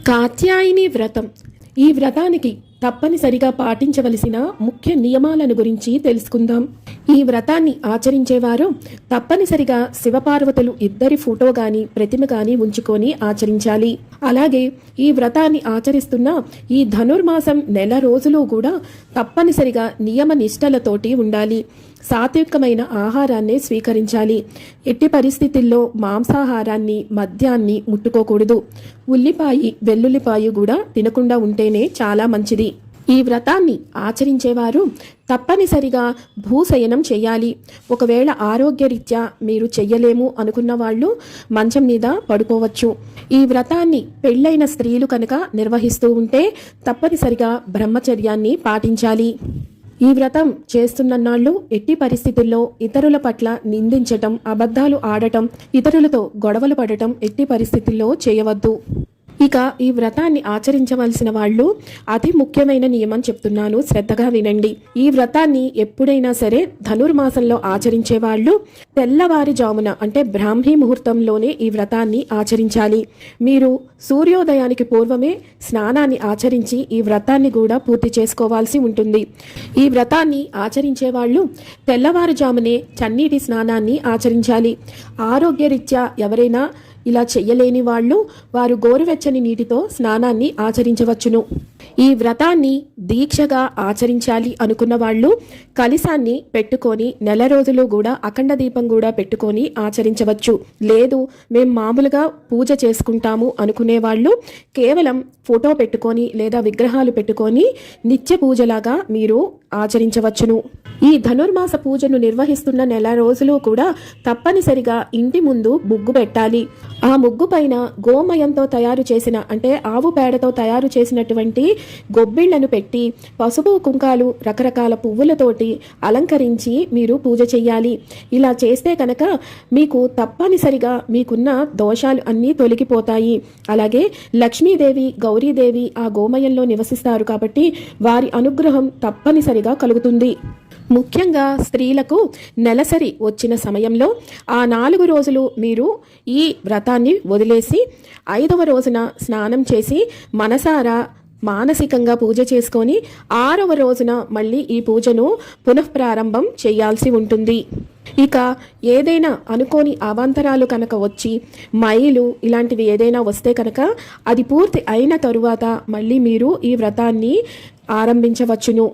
కాత్యాయని వ్రతం. ఈ వ్రతానికి తప్పనిసరిగా పాటించవలసిన ముఖ్య నియమాలను గురించి తెలుసుకుందాం. ఈ వ్రతాన్ని ఆచరించేవారు తప్పనిసరిగా శివపార్వతులు ఇద్దరి ఫోటో గాని ప్రతిమ గాని ఉంచుకొని ఆచరించాలి. అలాగే ఈ వ్రతాన్ని ఆచరిస్తున్న ఈ ధనుర్మాసం నెల రోజులు కూడా తప్పనిసరిగా నియమ నిష్టలతోటి ఉండాలి. సాత్వికమైన ఆహారాన్ని స్వీకరించాలి. ఎట్టి పరిస్థితుల్లో మాంసాహారాన్ని మద్యాన్ని ముట్టుకోకూడదు. ఉల్లిపాయి వెల్లుల్లిపాయి కూడా తినకుండా ఉంటేనే చాలా మంచిది. ఈ వ్రతాన్ని ఆచరించేవారు తప్పనిసరిగా భూశయనం చేయాలి. ఒకవేళ ఆరోగ్యరీత్యా మీరు చెయ్యలేము అనుకున్న వాళ్ళు మంచం మీద పడుకోవచ్చు. ఈ వ్రతాన్ని పెళ్ళైన స్త్రీలు కనుక నిర్వహిస్తూ ఉంటే తప్పనిసరిగా బ్రహ్మచర్యాన్ని పాటించాలి. ఈ వ్రతం చేస్తున్నన్నాళ్ళు ఎట్టి పరిస్థితుల్లో ఇతరుల పట్ల నిందించటం, అబద్ధాలు ఆడటం, ఇతరులతో గొడవలు పడటం ఎట్టి పరిస్థితుల్లో చేయవద్దు. ఇక ఈ వ్రతాన్ని ఆచరించవలసిన వాళ్ళు అతి ముఖ్యమైన నియమం చెప్తున్నాను, శ్రద్ధగా వినండి. ఈ వ్రతాన్ని ఎప్పుడైనా సరే ధనుర్మాసంలో ఆచరించే వాళ్ళు తెల్లవారుజామున అంటే బ్రాహ్మీ ముహూర్తంలోనే ఈ వ్రతాన్ని ఆచరించాలి. మీరు సూర్యోదయానికి పూర్వమే స్నానాన్ని ఆచరించి ఈ వ్రతాన్ని కూడా పూర్తి చేసుకోవాల్సి ఉంటుంది. ఈ వ్రతాన్ని ఆచరించే వాళ్ళు తెల్లవారుజామునే చన్నీటి స్నానాన్ని ఆచరించాలి. ఆరోగ్యరీత్యా ఎవరైనా ఇలా చెయ్యలేని వారు గోరువెచ్చని నీటితో స్నానాన్ని ఆచరించవచ్చును. ఈ వ్రతాన్ని దీక్షగా ఆచరించాలి అనుకున్న వాళ్ళు కలశాన్ని పెట్టుకొని నెల రోజులు కూడా అఖండ దీపం కూడా పెట్టుకొని ఆచరించవచ్చు. లేదు మేము మామూలుగా పూజ చేసుకుంటాము అనుకునే వాళ్ళు కేవలం ఫోటో పెట్టుకొని లేదా విగ్రహాలు పెట్టుకొని నిత్య పూజలాగా మీరు ఆచరించవచ్చును. ఈ ధనుర్మాస పూజను నిర్వహిస్తున్న నెల రోజులు కూడా తప్పనిసరిగా ఇంటి ముందు ముగ్గు పెట్టాలి. ఆ ముగ్గు పైన గోమయంతో తయారు చేసిన అంటే ఆవు పేడతో తయారు చేసినటువంటి గొబ్బిళ్లను పెట్టి పసుపు కుంకాలు రకరకాల పువ్వులతోటి అలంకరించి మీరు పూజ చెయ్యాలి. ఇలా చేస్తే కనుక మీకు తప్పనిసరిగా మీకున్న దోషాలు అన్నీ తొలగిపోతాయి. అలాగే లక్ష్మీదేవి గౌరీదేవి ఆ గోమయంలో నివసిస్తారు కాబట్టి వారి అనుగ్రహం తప్పనిసరిగా కలుగుతుంది. ముఖ్యంగా స్త్రీలకు నెలసరి వచ్చిన సమయంలో ఆ 4 రోజులు మీరు ఈ వ్రతాన్ని వదిలేసి 5వ రోజున స్నానం చేసి మనసారా మానసికంగా పూజ చేసుకొని 6వ రోజున మళ్ళీ ఈ పూజను పునఃప్రారంభం చేయాల్సి ఉంటుంది. ఇక ఏదైనా అనుకోని అవాంతరాలు కనుక వచ్చి మైలు ఇలాంటివి ఏదైనా వస్తే కనుక అది పూర్తి అయిన తరువాత మళ్ళీ మీరు ఈ వ్రతాన్ని ఆరంభించవచ్చును.